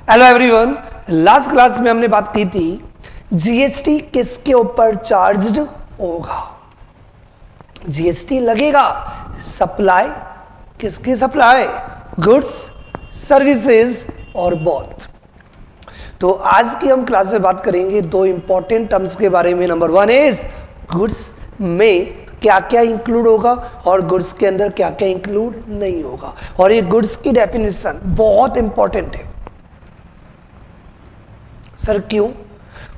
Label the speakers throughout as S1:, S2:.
S1: Hello everyone, last class में हमने बात की थी जीएसटी किसके ऊपर चार्ज्ड होगा। जीएसटी लगेगा सप्लाई, किसकी सप्लाई? गुड्स, सर्विसेज और बोथ। तो आज की हम क्लास में बात करेंगे दो इंपॉर्टेंट टर्म्स के बारे में। नंबर वन इज गुड्स में क्या क्या इंक्लूड होगा और गुड्स के अंदर क्या क्या इंक्लूड नहीं होगा, और ये गुड्स की डेफिनेशन बहुत इंपॉर्टेंट है। सर क्यों?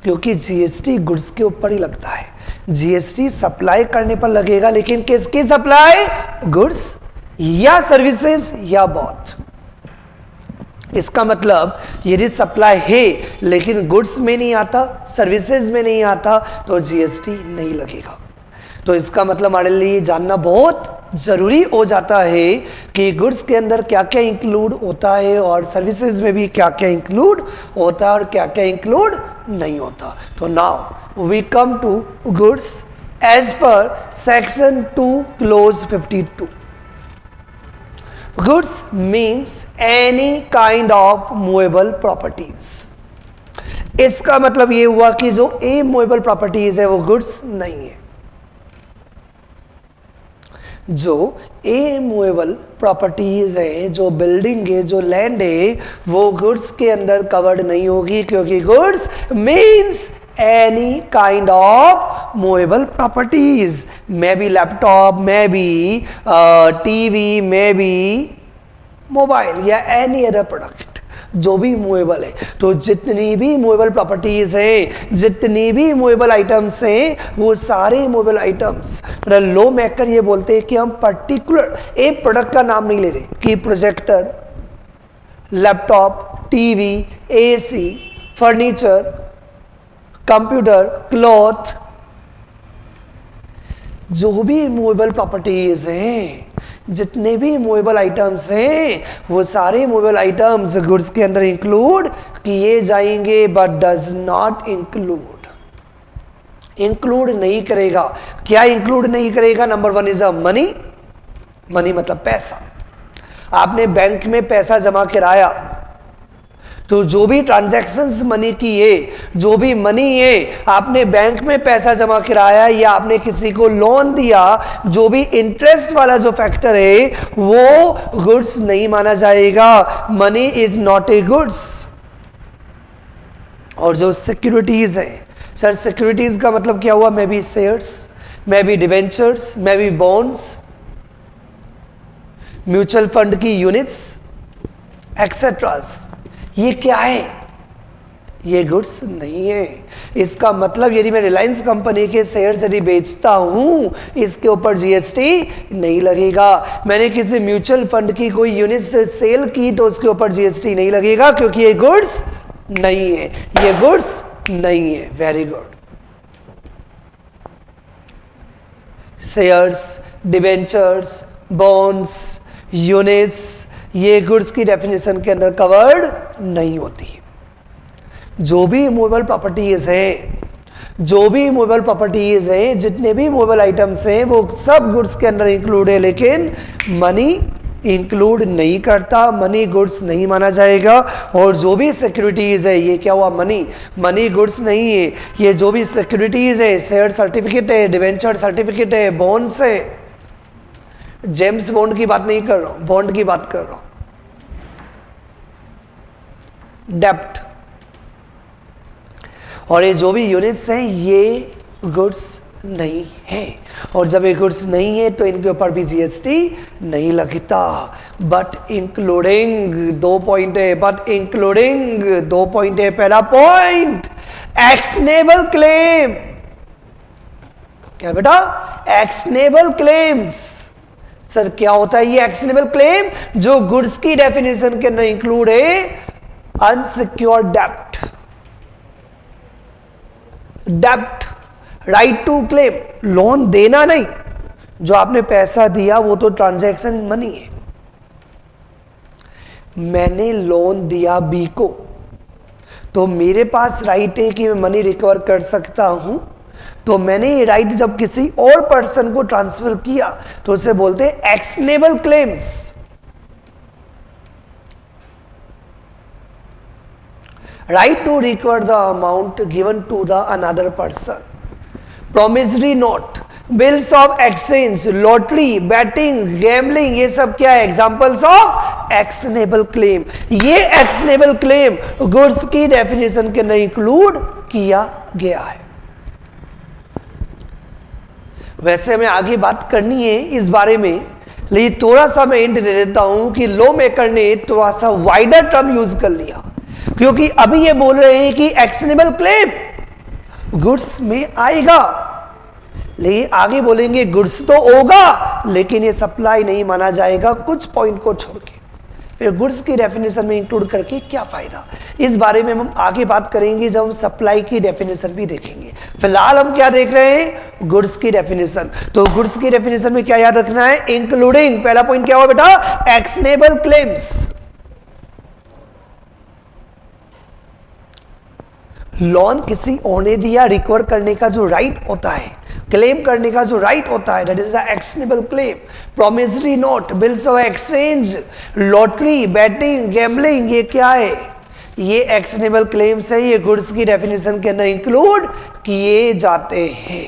S1: क्योंकि जीएसटी गुड्स के ऊपर ही लगता है। जीएसटी सप्लाई करने पर लगेगा, लेकिन किसकी सप्लाई? गुड्स या सर्विसेज या बोथ। इसका मतलब यदि सप्लाई है लेकिन गुड्स में नहीं आता, सर्विसेज में नहीं आता, तो जीएसटी नहीं लगेगा। तो इसका मतलब हमारे लिए जानना बहुत जरूरी हो जाता है कि गुड्स के अंदर क्या क्या इंक्लूड होता है और सर्विसेज में भी क्या क्या इंक्लूड होता है और क्या क्या इंक्लूड नहीं होता। तो now we come to goods as per section 2 clause 52। Goods means any kind of movable properties. इसका मतलब ये हुआ कि जो इमूवेबल प्रॉपर्टीज है वो गुड्स नहीं है। जो इमूवेबल प्रॉपर्टीज है, जो बिल्डिंग है, जो लैंड है, वो गुड्स के अंदर कवर्ड नहीं होगी, क्योंकि goods means any kind of movable properties. May be laptop, may be TV, may be mobile या एनी अदर प्रोडक्ट जो भी मूवेबल है। तो जितनी भी मूवेबल प्रॉपर्टीज है, जितनी भी मूवेबल आइटम्स हैं, वो सारे मूवेबल आइटम्स, मतलब लॉ मेकर ये बोलते हैं कि हम पर्टिकुलर एक प्रोडक्ट का नाम नहीं ले रहे कि projector, laptop, TV, AC, furniture, computer, cloth, जो भी मूवेबल प्रॉपर्टीज हैं, जितने भी मूवेबल आइटम्स हैं, वो सारे मूवेबल आइटम्स गुड्स के अंदर इंक्लूड किए जाएंगे, but does not include, include नहीं करेगा। क्या इंक्लूड नहीं करेगा? Number one is a money. Money मतलब पैसा। आपने बैंक में पैसा जमा कराया, तो जो भी ट्रांजैक्शंस मनी की है, जो भी मनी है, आपने बैंक में पैसा जमा कराया या आपने किसी को लोन दिया, जो भी इंटरेस्ट वाला जो फैक्टर है वो गुड्स नहीं माना जाएगा। Money is not a goods. और जो सिक्योरिटीज है, सर सिक्योरिटीज का मतलब क्या हुआ? May be shares, may be debentures, may be bonds, mutual fund की यूनिट्स एक्सेट्रास। ये क्या है? ये गुड्स नहीं है। इसका मतलब यदि मैं रिलायंस कंपनी के शेयर्स यदि बेचता हूं, इसके ऊपर जीएसटी नहीं लगेगा। मैंने किसी म्यूचुअल फंड की कोई यूनिट सेल की तो उसके ऊपर जीएसटी नहीं लगेगा, क्योंकि ये गुड्स नहीं है। ये गुड्स नहीं है। Very good. Shares, debentures, bonds, units, ये गुड्स की डेफिनेशन के अंदर कवर्ड नहीं होती। जो भी मूवेबल प्रॉपर्टीज है, जो भी मूवेबल प्रॉपर्टीज है, जितने भी मूवेबल आइटम्स हैं, वो सब गुड्स के अंदर इंक्लूड है, लेकिन मनी इंक्लूड नहीं करता। मनी गुड्स नहीं माना जाएगा। और जो भी सिक्योरिटीज है, ये क्या हुआ? मनी। मनी गुड्स नहीं है। ये जो भी सिक्योरिटीज है, शेयर सर्टिफिकेट है, डिवेंचर सर्टिफिकेट है, बॉन्ड्स है, जेम्स बॉन्ड की बात नहीं कर रहा हूं, बॉन्ड की बात कर रहा हूं, डेप्ट, और ये जो भी यूनिट्स हैं, ये गुड्स नहीं है। और जब ये गुड्स नहीं है तो इनके ऊपर भी जीएसटी नहीं लगता। बट इंक्लूडिंग, दो पॉइंट है, बट इंक्लूडिंग, दो पॉइंट है। पहला पॉइंट, एक्शनेबल क्लेम। क्या बेटा? Actionable claims. सर क्या होता है ये एक्शनेबल क्लेम? जो गुड्स की डेफिनेशन के अंदर इंक्लूड है, unsecured dept, dept, right to claim, loan देना नहीं, जो आपने पैसा दिया वो तो ट्रांजैक्शन मनी है। मैंने लोन दिया बी को, तो मेरे पास राइट है कि मैं मनी रिकवर कर सकता हूं। तो मैंने ये राइट जब किसी और पर्सन को ट्रांसफर किया तो उसे बोलते हैं actionable claims. right to recover the amount given to the another person. Promissory note, bills of exchange, lottery, betting, gambling, ये सब क्या है? Examples of actionable claim. ये एक्शनेबल क्लेम गुड्स की डेफिनेशन के अंदर इंक्लूड किया गया है. वैसे हमें आगे बात करनी है इस बारे में, लेकिन थोड़ा सा मैं हिंट दे देता हूं कि लॉ मेकर ने थोड़ा सा वाइडर टर्म यूज कर लिया, क्योंकि अभी ये बोल रहे हैं कि एक्शनेबल क्लेम गुड्स में आएगा, लेकिन आगे बोलेंगे गुड्स तो होगा लेकिन ये सप्लाई नहीं माना जाएगा कुछ पॉइंट को छोड़ के. फिर गुड्स की डेफिनेशन में इंक्लूड करके क्या फायदा, इस बारे में हम आगे बात करेंगे जब हम सप्लाई की डेफिनेशन भी देखेंगे. फिलहाल हम क्या देख रहे हैं? गुड्स की डेफिनेशन. तो गुड्स की डेफिनेशन में क्या याद रखना है? इंक्लूडिंग. पहला पॉइंट क्या हुआ बेटा? Actionable claims. लोन किसी होने दिया रिकवर करने का जो राइट होता है, क्लेम करने का जो राइट होता है, that is the actionable claim. Promissory note, bills of exchange, lottery, batting, gambling, ये क्या है? ये एक्शनेबल क्लेम्स है. ये गुड्स की डेफिनेशन के अंदर इंक्लूड किए जाते हैं.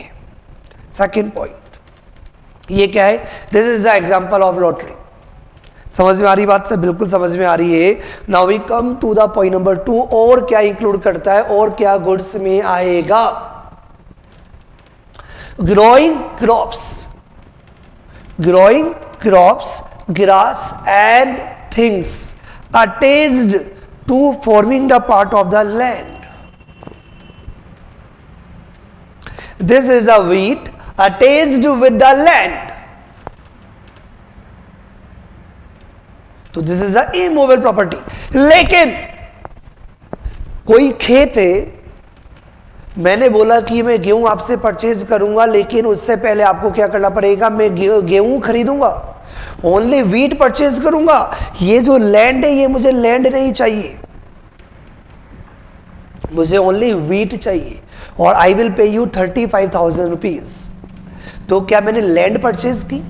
S1: सेकंड पॉइंट ये क्या है? This is the example of lottery. समझ में आ रही बात? से बिल्कुल समझ में आ रही है. Now we come to the point number 2. और क्या इंक्लूड करता है और क्या गुड्स में आएगा? Growing crops, grass and things attached to forming the part of the land. This is a wheat attached with the land. तो this is a immovable property. लेकिन कोई खेत है, मैंने बोला कि मैं गेहूं आपसे परचेज करूंगा, लेकिन उससे पहले आपको क्या करना पड़ेगा? मैं गेहूं खरीदूंगा, ओनली व्हीट परचेज करूंगा. ये जो लैंड है ये मुझे लैंड नहीं चाहिए, मुझे ओनली व्हीट चाहिए और I will pay you 35,000 rupees. तो क्या मैंने लैंड परचेज की?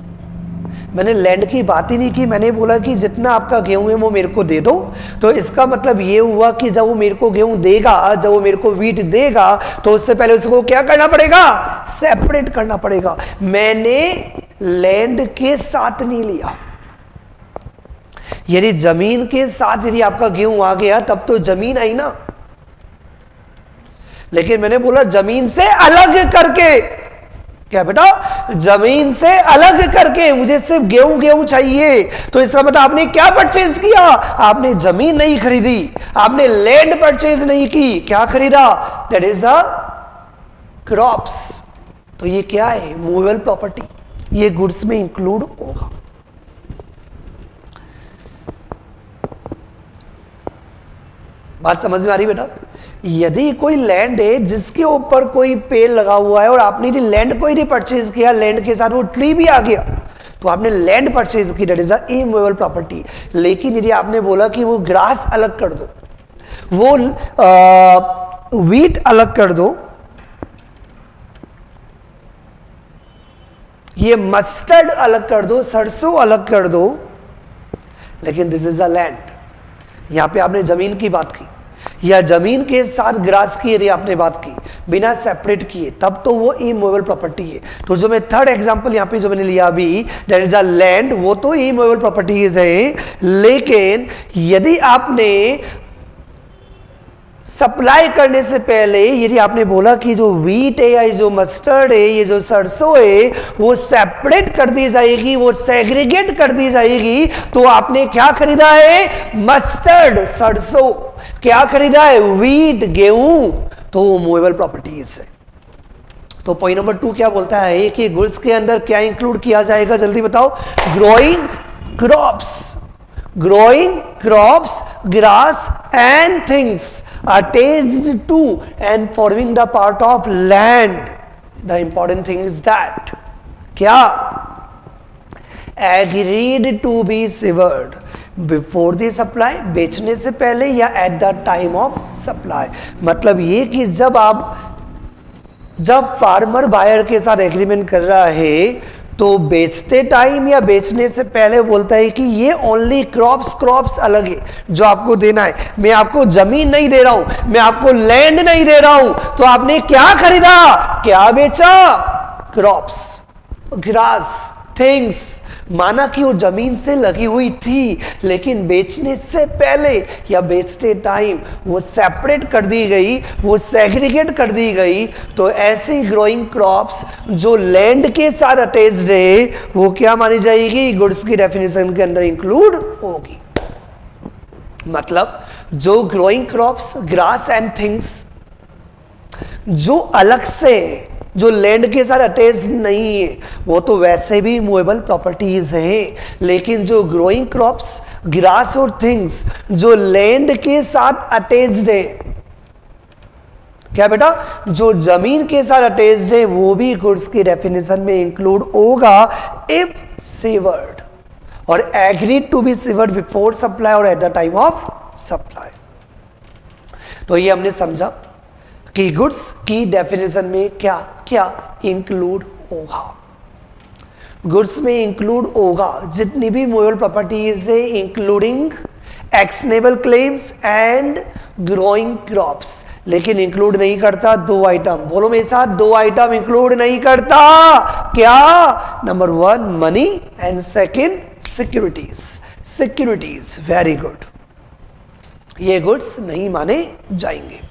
S1: मैंने लैंड की बात ही नहीं की. मैंने बोला कि जितना आपका गेहूं है वो मेरे को दे दो. तो इसका मतलब ये हुआ कि जब वो मेरे को गेहूं देगा, जब वो मेरे को व्हीट देगा, तो उससे पहले उसको क्या करना पड़ेगा? सेपरेट करना पड़ेगा. मैंने लैंड के साथ नहीं लिया. यदि जमीन के साथ यदि आपका गेहूं आ गया तब तो जमीन आई ना, लेकिन मैंने बोला जमीन से अलग करके. क्या बेटा? जमीन से अलग करके मुझे सिर्फ गेहूं चाहिए. तो इसका मतलब आपने क्या परचेज किया? आपने जमीन नहीं खरीदी, आपने लैंड परचेज नहीं की. क्या खरीदा? That is a crops. तो ये क्या है? Movable property. ये गुड्स में इंक्लूड होगा. बात समझ में आ रही बेटा? यदि कोई लैंड है जिसके ऊपर कोई पेड़ लगा हुआ है और आपने यदि लैंड को यदि परचेज किया, लैंड के साथ वो ट्री भी आ गया, तो आपने लैंड परचेज की, that is a immovable property. लेकिन यदि आपने बोला कि वो ग्रास अलग कर दो, वो व्हीट अलग कर दो, ये मस्टर्ड अलग कर दो, सरसों अलग कर दो, लेकिन दिस इज अ लैंड. यहां पे आपने जमीन की बात की या जमीन के साथ ग्रास की यदि आपने बात की बिना सेपरेट किए, तब तो वो इमूवेबल प्रॉपर्टी है. तो जो मैं थर्ड एग्जांपल यहां पे जो मैंने लिया अभी, दैट इज अ लैंड, वो तो इमूवेबल प्रॉपर्टीज है. लेकिन यदि आपने सप्लाई करने से पहले यदि आपने बोला कि जो व्हीट है या जो मस्टर्ड है, ये जो सरसों है, वो सेपरेट कर दी जाएगी, वो सेग्रीगेट कर दी जाएगी, तो आपने क्या खरीदा है? मस्टर्ड, सरसों. क्या खरीदा है? व्हीट, गेहूं. तो मूवेबल प्रॉपर्टीज है. तो पॉइंट नंबर 2 क्या बोलता है कि गुड्स के अंदर क्या इंक्लूड किया जाएगा? जल्दी बताओ. Growing crops, grass and things attached to and forming the part of land. The important thing is that क्या? Agreed to be severed before the supply, बेचने से पहले या at the time of supply. मतलब ये कि जब फार्मर बायर के साथ एग्रीमेंट कर रहा है तो बेचते टाइम या बेचने से पहले बोलता है कि ये ओनली क्रॉप्स अलग है जो आपको देना है, मैं आपको जमीन नहीं दे रहा हूं, मैं आपको लैंड नहीं दे रहा हूं। तो आपने क्या खरीदा, क्या बेचा, क्रॉप्स, ग्रास, थिंग्स। माना कि वो जमीन से लगी हुई थी, लेकिन बेचने से पहले या बेचते टाइम वो सेपरेट कर दी गई, वो सेग्रीगेट कर दी गई। तो ऐसी ग्रोइंग क्रॉप्स जो लैंड के साथ अटैच्ड है वो क्या मानी जाएगी, गुड्स की डेफिनेशन के अंदर इंक्लूड होगी। मतलब जो growing crops, grass and things जो अलग से, जो लैंड के साथ अटैच नहीं है, वो तो वैसे भी मूवेबल प्रॉपर्टीज हैं। लेकिन जो ग्रोइंग क्रॉप्स, ग्रास और थिंग्स जो लैंड के साथ अटैच्ड है, क्या बेटा, जो जमीन के साथ अटैच्ड है, वो भी गुड्स की डेफिनेशन में इंक्लूड होगा if severed or agreed to be severed before supply or at the time of supply. तो ये हमने समझा कि गुड्स की डेफिनेशन में क्या क्या इंक्लूड होगा। गुड्स में इंक्लूड होगा जितनी भी मूवेबल प्रॉपर्टीज है, including actionable claims and growing crops. लेकिन इंक्लूड नहीं करता दो आइटम, बोलो मेरे साथ, दो आइटम इंक्लूड नहीं करता। क्या, number 1 money and second securities. Securities, very good, ये गुड्स नहीं माने जाएंगे।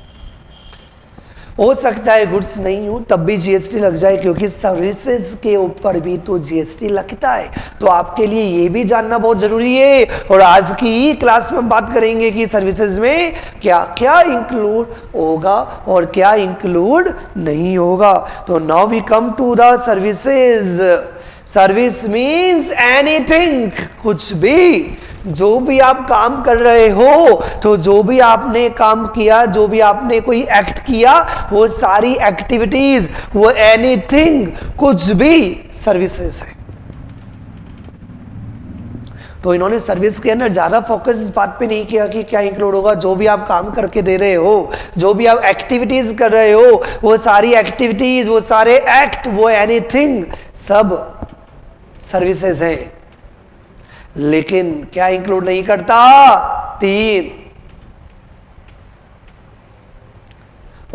S1: हो सकता है गुड्स नहीं हो तब भी जीएसटी लग जाए, क्योंकि सर्विसेज के ऊपर भी तो जीएसटी लगता है। तो आपके लिए ये भी जानना बहुत जरूरी है। और आज की क्लास में हम बात करेंगे कि सर्विसेज में क्या क्या इंक्लूड होगा और क्या इंक्लूड नहीं होगा। तो now we come to the services. Service means anything, कुछ भी, जो भी आप काम कर रहे हो, तो जो भी आपने काम किया, जो भी आपने कोई एक्ट किया, वो सारी एक्टिविटीज, वो एनीथिंग, कुछ भी सर्विसेज है। तो इन्होंने सर्विस के अंदर ज्यादा फोकस इस बात पे नहीं किया कि क्या इंक्लूड होगा। जो भी आप काम करके दे रहे हो, जो भी आप एक्टिविटीज कर रहे हो, वो सारी एक्टिविटीज, वो सारे एक्ट, वो एनीथिंग, सब सर्विसेज हैं। लेकिन क्या इंक्लूड नहीं करता, 3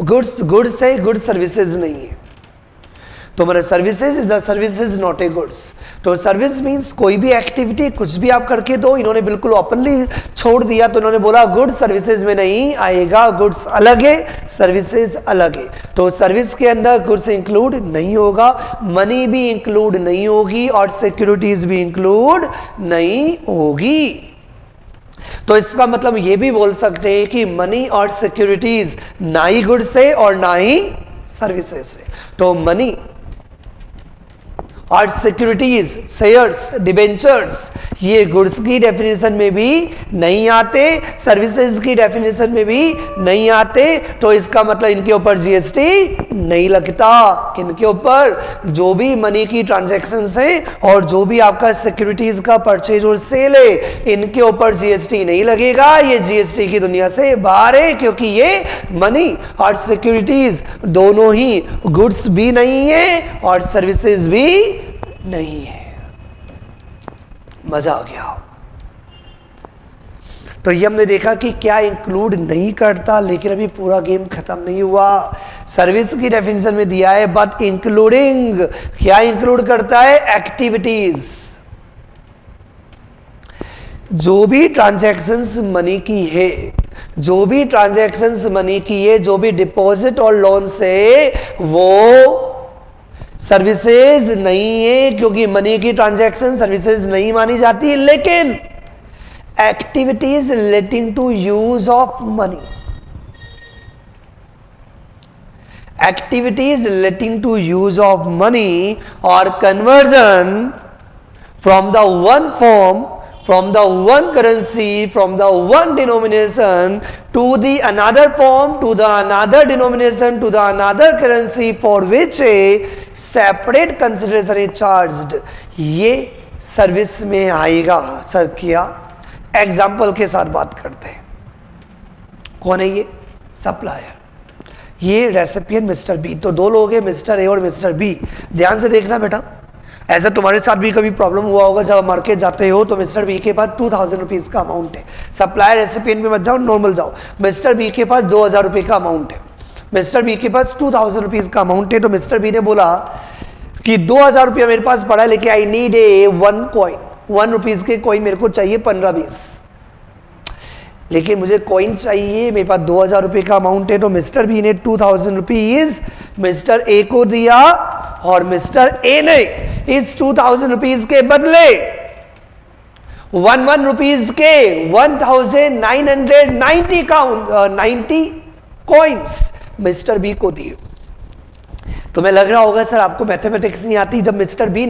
S1: गुड्स है, गुड सर्विसेज नहीं है। तो हमारे services is a services not a goods. तो सर्विस मींस कोई भी एक्टिविटी, कुछ भी आप करके दो। इन्होंने बिल्कुल ओपनली छोड़ दिया, तो इन्होंने बोला गुड्स सर्विसेज में नहीं आएगा, गुड्स अलग है, सर्विसेज अलग है। तो सर्विस के अंदर गुड्स इंक्लूड नहीं होगा, मनी भी इंक्लूड नहीं होगी और सिक्योरिटीज भी इंक्लूड नहीं होगी। तो इसका मतलब ये भी बोल सकते हैं कि मनी और सिक्योरिटीज ना ही गुड्स है और ना ही सर्विसेज है। तो मनी और सिक्योरिटीज, शेयर्स, डिबेंचर्स, ये गुड्स की डेफिनेशन में भी नहीं आते, सर्विसेज की डेफिनेशन में भी नहीं आते। तो इसका मतलब इनके ऊपर जीएसटी नहीं लगता। किनके ऊपर, जो भी मनी की ट्रांजैक्शंस हैं और जो भी आपका सिक्योरिटीज का परचेज और सेल है, इनके ऊपर जीएसटी नहीं लगेगा। ये जीएसटी की दुनिया से बाहर है, क्योंकि ये मनी और सिक्योरिटीज दोनों ही गुड्स भी नहीं है और सर्विसेज भी नहीं है। मजा आ गया। तो ये हमने देखा कि क्या इंक्लूड नहीं करता, लेकिन अभी पूरा गेम खत्म नहीं हुआ। सर्विस की डेफिनेशन में दिया है बट इंक्लूडिंग, क्या इंक्लूड करता है, एक्टिविटीज। जो भी ट्रांजैक्शंस मनी की है, जो भी ट्रांजैक्शंस मनी की है, जो भी डिपॉजिट और लोन से, वो सर्विसेज नहीं है, क्योंकि मनी की ट्रांजैक्शन सर्विसेज नहीं मानी जाती। लेकिन activities relating to use of money, activities relating to use of money or conversion from the one form, from the one currency, from the one denomination to the another form, to the another denomination, to the another currency for which a separate consideration is charged, ये service में आएगा। Sir किया example के साथ बात करते हैं। कौन है ये, सप्लायर, ये रेसिपिएंट मिस्टर बी। तो दो लोग हैं, मिस्टर ए और मिस्टर बी। ध्यान से देखना बेटा, ऐसा तुम्हारे साथ भी कभी प्रॉब्लम हुआ होगा, जब मार्केट जाते हो तो मिस्टर बी के पास 2000 रुपीज का अमाउंट है, सप्लायर रेसिपिएंट में मत जाओ, नॉर्मल जाओ, मिस्टर बी के पास 2000 रुपये का अमाउंट है, मिस्टर बी के पास 2000 रुपीज का अमाउंट है। तो मिस्टर बी ने बोला कि 2000 रुपया मेरे पास पड़ा है, लेकिन I need a 1 coin, 1 rupees के कॉइन मेरे को चाहिए 15-20, लेकिन मुझे कॉइन चाहिए, मेरे पास 2000 रुपये का अमाउंट है। तो मिस्टर बी ने 2000 रुपीज मिस्टर ए को दिया और मिस्टर ए ने इस 2000 रुपीज के बदले 1 रुपीज के 1990 कॉइन्स मिस्टर बी को दिए। तुम्हें लग रहा होगा सर आपको मैथमेटिक्स नहीं आती। जब मिस्टर बी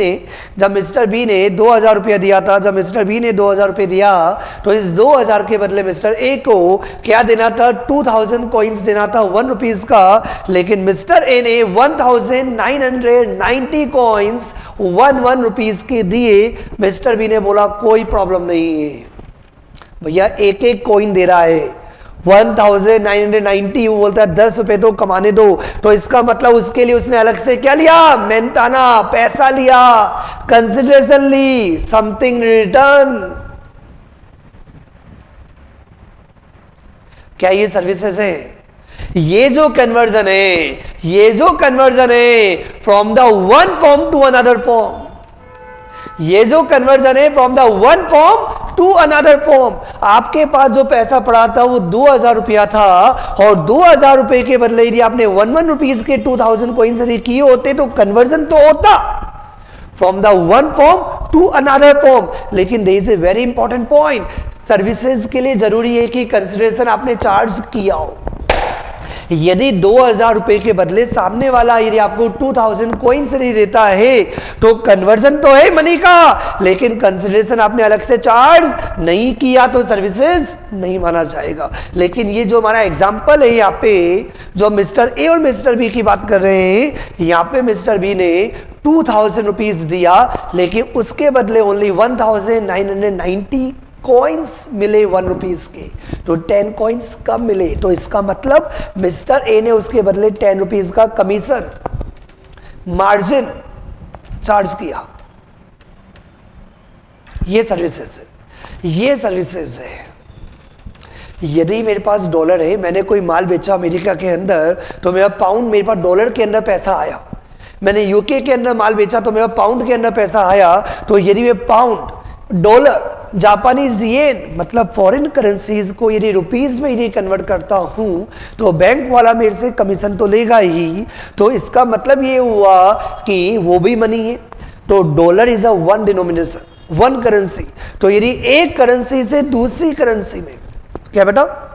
S1: ने 2000 रुपया दिया था, जब मिस्टर बी ने 2000 रुपये दिया तो इस 2000 के बदले मिस्टर ए को क्या देना था, 2000 कॉइन्स देना था 1 रुपीज का, लेकिन मिस्टर ए ने 1990 कॉइन्स 1 रुपीज के दिए। मिस्टर बी ने बोला कोई प्रॉब्लम नहीं है भैया, एक एक कॉइन दे रहा है 1990, वो बोलता है 10 रुपए तो कमाने दो। तो इसका मतलब उसके लिए उसने अलग से क्या लिया, मेहनताना पैसा लिया, कंसिडरेशन ली, समथिंग रिटर्न। क्या ये सर्विसेज है? ये जो कन्वर्जन है from the one form to another form, ये जो कन्वर्जन है from the one form to another form. आपके पास जो पैसा पड़ा था वो 2000 रुपया था, और 2000 रुपए के बदले यदि आपने 1 रुपीज के 2000 कॉइन्स यदि किए होते तो कन्वर्जन तो होता from the one form to another form. लेकिन there is a very important point, services के लिए जरूरी है कि कंसिडरेशन आपने चार्ज किया हो। यदि 2000 रुपए के बदले सामने वाला यदि आपको 2000 कॉइन्स नहीं देता है तो कन्वर्जन तो है मनी का, लेकिन कंसिडरेशन आपने अलग से चार्ज नहीं किया तो सर्विसेज नहीं माना जाएगा। लेकिन ये जो हमारा एग्जांपल है यहाँ पे, जो मिस्टर ए और मिस्टर बी की बात कर रहे हैं, यहाँ पे मिस्टर बी ने 2000 रुपीज दिया, लेकिन उसके बदले ओनली 1990 कॉइन्स मिले 1 रुपीज के, तो 10 कॉइन्स कम मिले। तो इसका मतलब मिस्टर ए ने उसके बदले 10 रुपीज का कमीशन मार्जिन चार्ज किया। ये सर्विसेज है। यदि मेरे पास डॉलर है, मैंने कोई माल बेचा अमेरिका के अंदर तो मेरा पाउंड, मेरे पास डॉलर के अंदर पैसा आया। मैंने यूके के अंदर माल बेचा तो मेरा पाउंड के अंदर पैसा आया। तो यदि मैं पाउंड, डॉलर, जापानीज येन मतलब फॉरेन करेंसीज को यदि रुपीज में यदि कन्वर्ट करता हूं तो बैंक वाला मेरे से कमीशन तो लेगा ही। तो इसका मतलब ये हुआ कि वो भी मनी है। तो dollar is a one denomination, one currency. तो यदि एक करेंसी से दूसरी करेंसी में, क्या बेटा,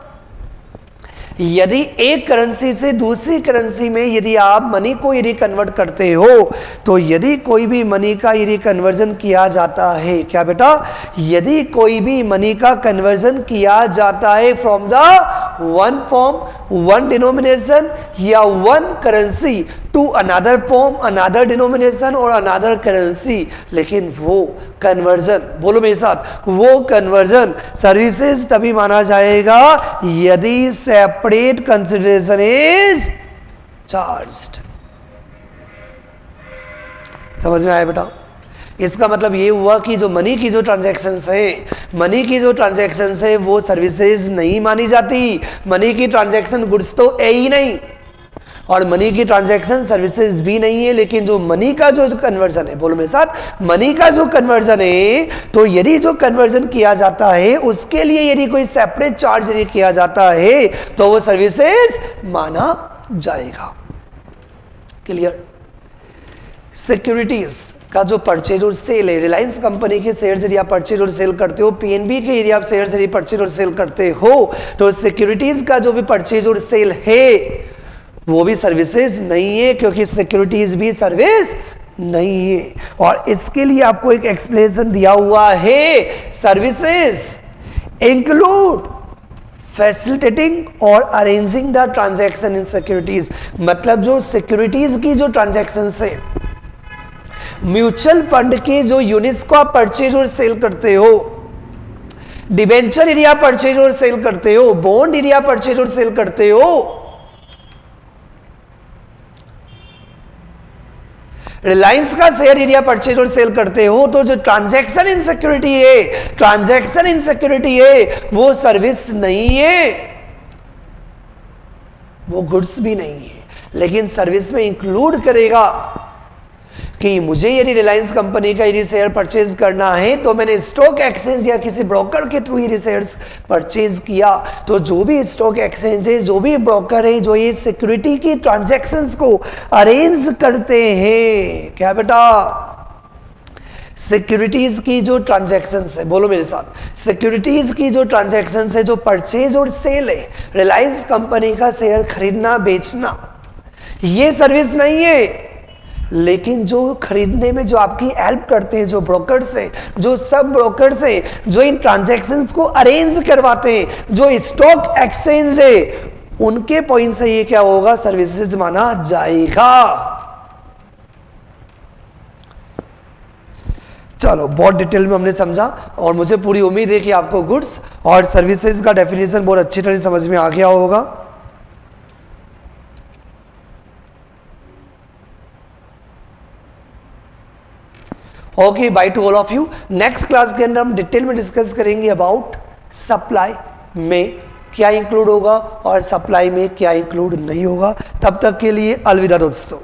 S1: यदि एक करेंसी से दूसरी करेंसी में यदि आप मनी को यदि कन्वर्ट करते हो तो यदि कोई भी मनी का यदि कन्वर्जन किया जाता है, क्या बेटा, यदि कोई भी मनी का कन्वर्जन किया जाता है from the one form, one denomination या one currency to another form, another denomination और अनदर करेंसी, लेकिन वो कन्वर्जन, बोलो मेरे साथ, वो कन्वर्जन सर्विसेज तभी माना जाएगा यदि सेपरेट कंसिडरेशन इज चार्ज्ड। समझ में आया बेटा? इसका मतलब ये हुआ कि जो मनी की जो ट्रांजैक्शंस है वो सर्विसेज नहीं मानी जाती। मनी की ट्रांजैक्शन गुड्स तो है ही नहीं और मनी की ट्रांजैक्शन सर्विसेज भी नहीं है। लेकिन जो मनी का जो कन्वर्जन है, बोलो मेरे साथ, मनी का जो कन्वर्जन है, तो यदि जो कन्वर्जन किया जाता है उसके लिए यदि कोई सेपरेट चार्ज यदि किया जाता है तो वो सर्विसेज माना जाएगा। क्लियर? सिक्योरिटीज का जो परचेज और सेल है, रिलायंस कंपनी के शेयर यदि आप परचेज और सेल करते हो, पीएनबी के यदि आप शेयर यदि परचेज और सेल करते हो, तो सिक्योरिटीज का जो भी परचेज और सेल है वो भी सर्विसेज नहीं है, क्योंकि सिक्योरिटीज भी सर्विस नहीं है। और इसके लिए आपको एक एक्सप्लेनेशन दिया हुआ है, सर्विसेज इंक्लूड फैसिलिटेटिंग और arranging the transaction in securities. मतलब जो सिक्योरिटीज की जो ट्रांजैक्शन है, म्यूचुअल फंड के जो यूनिट्स को आप परचेज और सेल करते हो, डिबेंचर यदि आप परचेज और सेल करते हो, बॉन्ड यदि आप परचेज और सेल करते हो, रिलायंस का शेयर एरिया परचेज और सेल करते हो तो जो ट्रांजैक्शन इनसिक्योरिटी है, ट्रांजैक्शन इनसिक्योरिटी है, वो सर्विस नहीं है, वो गुड्स भी नहीं है, लेकिन सर्विस में इंक्लूड करेगा कि मुझे यदि रिलायंस कंपनी का यदि शेयर परचेज करना है तो मैंने स्टॉक एक्सचेंज या किसी ब्रोकर के थ्रू यदि शेयर्स परचेज किया, तो जो भी स्टॉक एक्सचेंज है, जो भी ब्रोकर है, जो ये सिक्योरिटी की ट्रांजैक्शंस को अरेंज करते हैं, क्या बेटा, सिक्योरिटीज की जो ट्रांजैक्शंस है, बोलो मेरे साथ, सिक्योरिटीज की जो ट्रांजैक्शंस है, जो परचेज और सेल है, रिलायंस कंपनी का शेयर खरीदना बेचना, ये सर्विस नहीं है, लेकिन जो खरीदने में जो आपकी हेल्प करते हैं, जो ब्रोकर्स हैं, जो सब ब्रोकर्स हैं, जो इन ट्रांजैक्शंस को अरेंज करवाते हैं, जो स्टॉक एक्सचेंज है, उनके पॉइंट से ये क्या होगा, सर्विसेज माना जाएगा। चलो, बहुत डिटेल में हमने समझा और मुझे पूरी उम्मीद है कि आपको गुड्स और सर्विसेज का डेफिनेशन बहुत अच्छी तरह समझ में आ गया होगा। Okay, by two all of you. Next class के अंदर हम डिटेल में डिस्कस करेंगे अबाउट सप्लाई में क्या इंक्लूड होगा और सप्लाई में क्या इंक्लूड नहीं होगा। तब तक के लिए अलविदा दोस्तों।